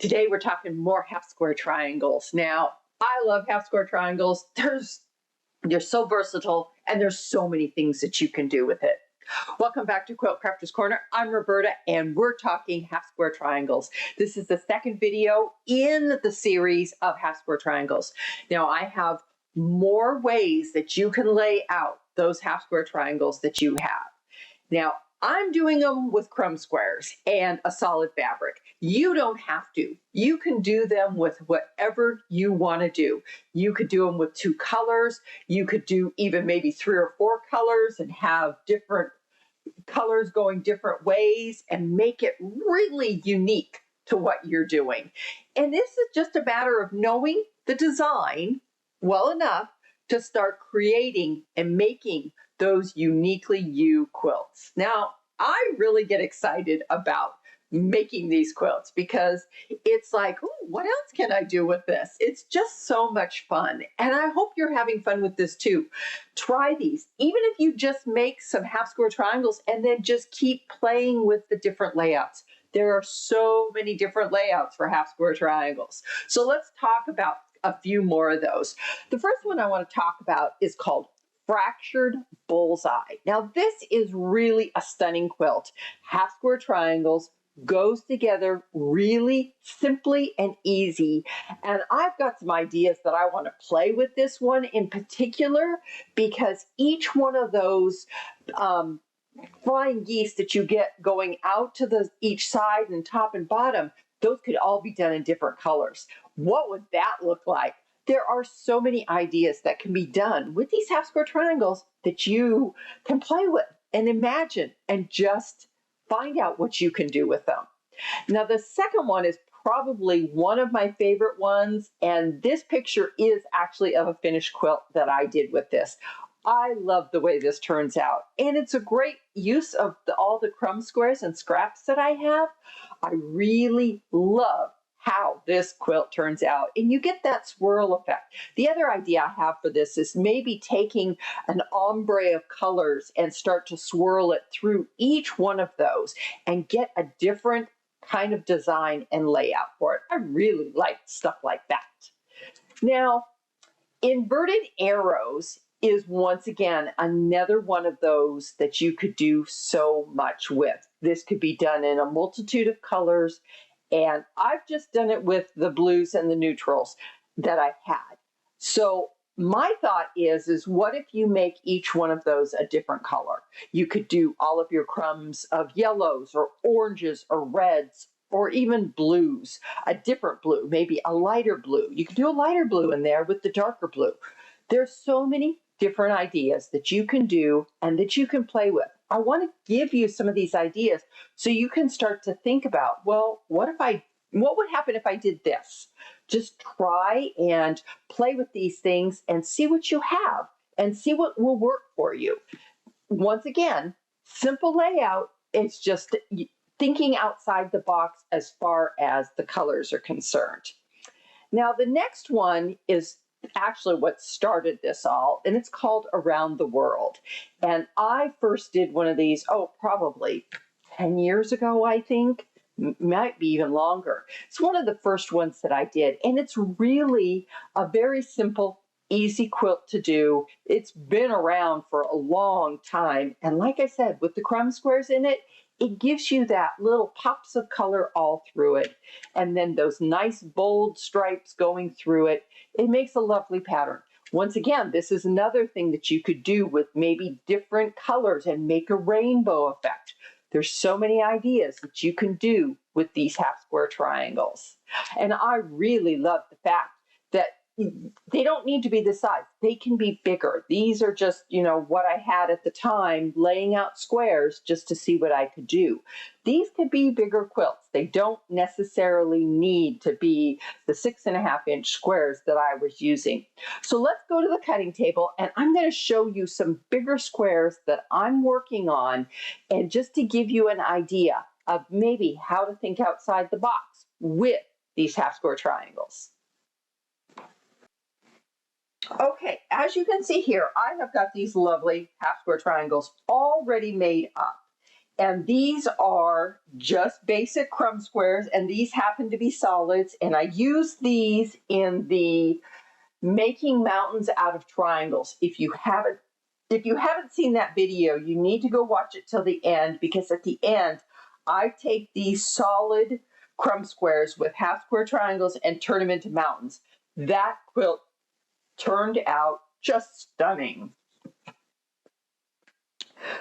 Today we're talking more half square triangles. Now, I love half square triangles. They're so versatile and there's so many things that you can do with it. Welcome back to Quilt Crafters Corner. I'm Roberta and we're talking half square triangles. This is the second video in the series of half square triangles. Now I have more ways that you can lay out those half square triangles that you have. Now, I'm doing them with crumb squares and a solid fabric. You don't have to. You can do them with whatever you want to do. You could do them with 2 colors. You could do even maybe 3 or 4 colors and have different colors going different ways and make it really unique to what you're doing. And this is just a matter of knowing the design well enough to start creating and making those uniquely you quilts. Now, I really get excited about making these quilts because it's like, oh, what else can I do with this? It's just so much fun. And I hope you're having fun with this too. Try these, even if you just make some half square triangles and then just keep playing with the different layouts. There are so many different layouts for half square triangles. So let's talk about a few more of those. The first one I want to talk about is called Fractured Bullseye. Now this is really a stunning quilt. Half square triangles, goes together really simply and easy. And I've got some ideas that I want to play with this one in particular because each one of those flying geese that you get going out to each side and top and bottom, those could all be done in different colors. What would that look like? There are so many ideas that can be done with these half square triangles that you can play with and imagine and just find out what you can do with them. Now, the second one is probably one of my favorite ones, and this picture is actually of a finished quilt that I did with this. I love the way this turns out, and it's a great use of all the crumb squares and scraps that I have. I really love how this quilt turns out, and you get that swirl effect. The other idea I have for this is maybe taking an ombre of colors and start to swirl it through each one of those and get a different kind of design and layout for it. I really like stuff like that. Now, inverted arrows is once again another one of those that you could do so much with. This could be done in a multitude of colors, and I've just done it with the blues and the neutrals that I had. So my thought is what if you make each one of those a different color? You could do all of your crumbs of yellows or oranges or reds or even blues, a different blue, maybe a lighter blue. You could do a lighter blue in there with the darker blue. There's so many different ideas that you can do and that you can play with. I want to give you some of these ideas so you can start to think about, well, what would happen if I did this? Just try and play with these things and see what you have and see what will work for you. Once again, simple layout. It's just thinking outside the box as far as the colors are concerned. Now, the next one is actually what started this all, and it's called Around the World. And I first did one of these, probably 10 years ago, I think. Might be even longer. It's one of the first ones that I did, and it's really a very simple, easy quilt to do. It's been around for a long time, and like I said, with the crumb squares in it, it gives you that little pops of color all through it, and then those nice bold stripes going through it. It makes a lovely pattern. Once again, this is another thing that you could do with maybe different colors and make a rainbow effect. There's so many ideas that you can do with these half square triangles. And I really love the fact that they don't need to be this size. They can be bigger. These are just, what I had at the time, laying out squares just to see what I could do. These could be bigger quilts. They don't necessarily need to be the 6.5-inch squares that I was using. So let's go to the cutting table, and I'm going to show you some bigger squares that I'm working on, and just to give you an idea of maybe how to think outside the box with these half square triangles. Okay, as you can see here, I have got these lovely half square triangles already made up. And these are just basic crumb squares, and these happen to be solids. And I use these in the making mountains out of triangles. If you haven't seen that video, you need to go watch it till the end, because at the end, I take these solid crumb squares with half square triangles and turn them into mountains. That quilt turned out just stunning.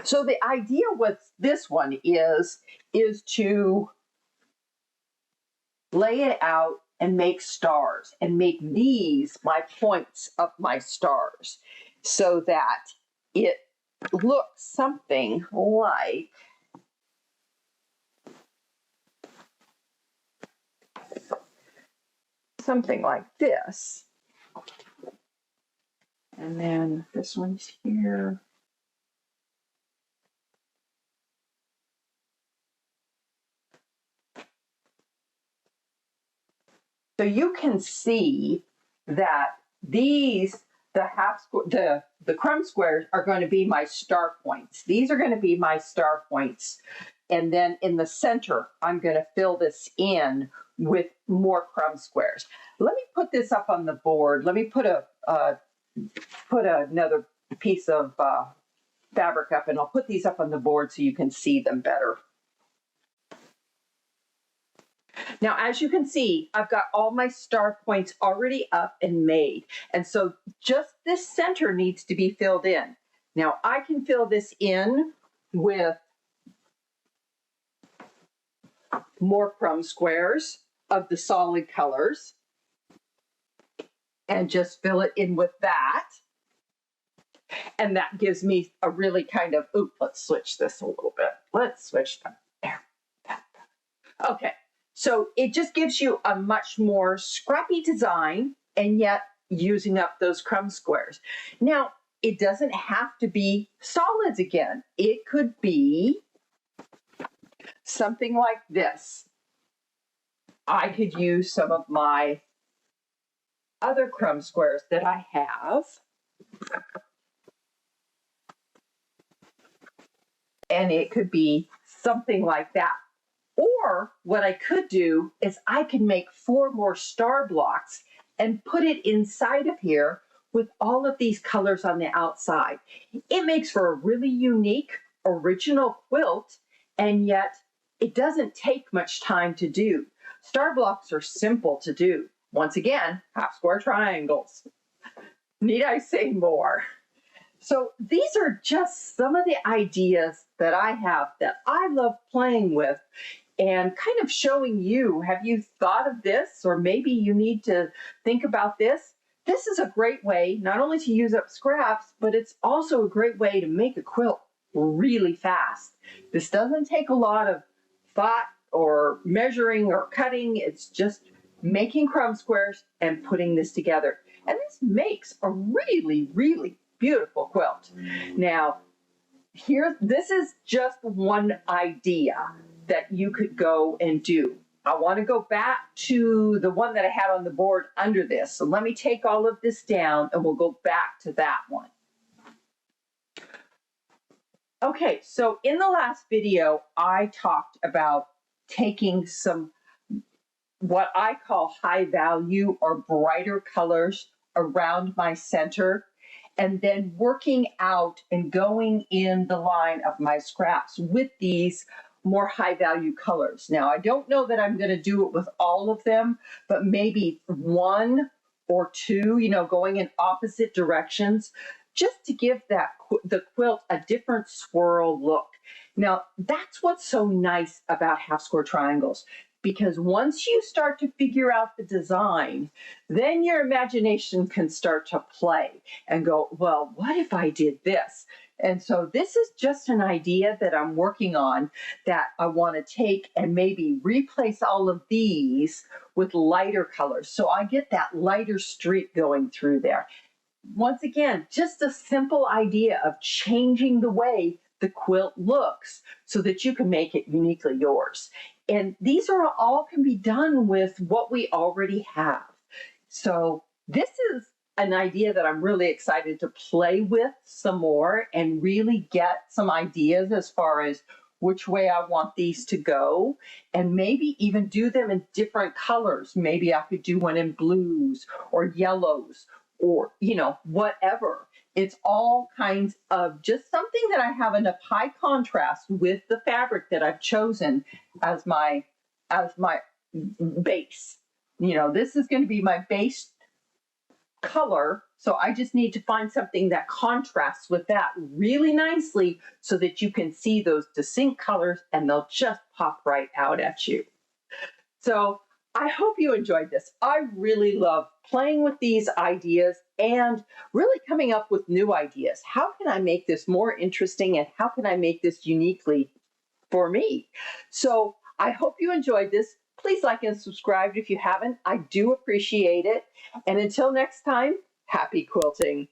So the idea with this one is to lay it out and make stars, and make these my points of my stars, so that it looks something like this. And then this one's here. So you can see that these, the crumb squares are going to be my star points. These are going to be my star points. And then in the center, I'm going to fill this in with more crumb squares. Let me put this up on the board. Let me put another piece of fabric up, and I'll put these up on the board so you can see them better. Now, as you can see, I've got all my star points already up and made. And so just this center needs to be filled in. Now, I can fill this in with more crumb squares of the solid colors, and just fill it in with that. And that gives me a really kind of, let's switch this a little bit. Let's switch them. There. Okay. So it just gives you a much more scrappy design, and yet using up those crumb squares. Now, it doesn't have to be solids again. It could be something like this. I could use some of my other crumb squares that I have. And it could be something like that. Or what I could do is I could make 4 more star blocks and put it inside of here with all of these colors on the outside. It makes for a really unique, original quilt, and yet it doesn't take much time to do. Star blocks are simple to do. Once again, half square triangles. Need I say more? So these are just some of the ideas that I have that I love playing with, and kind of showing you, have you thought of this? Or maybe you need to think about this. This is a great way not only to use up scraps, but it's also a great way to make a quilt really fast. This doesn't take a lot of thought or measuring or cutting. It's just making crumb squares and putting this together. And this makes a really, really beautiful quilt. Now, this is just one idea that you could go and do. I want to go back to the one that I had on the board under this. So let me take all of this down and we'll go back to that one. Okay, so in the last video, I talked about taking some what I call high value or brighter colors around my center, and then working out and going in the line of my scraps with these more high value colors. Now, I don't know that I'm going to do it with all of them, but maybe 1 or 2, going in opposite directions, just to give the quilt a different swirl look. Now, that's what's so nice about half square triangles, because once you start to figure out the design, then your imagination can start to play and go, well, what if I did this? And so this is just an idea that I'm working on, that I want to take and maybe replace all of these with lighter colors, so I get that lighter streak going through there. Once again, just a simple idea of changing the way the quilt looks so that you can make it uniquely yours. And these are all can be done with what we already have. So this is an idea that I'm really excited to play with some more and really get some ideas as far as which way I want these to go, and maybe even do them in different colors. Maybe I could do one in blues or yellows or, whatever. It's all kinds of just something that I have enough high contrast with the fabric that I've chosen as my base. This is going to be my base color. So I just need to find something that contrasts with that really nicely so that you can see those distinct colors and they'll just pop right out at you. So I hope you enjoyed this. I really love playing with these ideas and really coming up with new ideas. How can I make this more interesting and how can I make this uniquely for me? So I hope you enjoyed this. Please like and subscribe if you haven't. I do appreciate it. And until next time, happy quilting.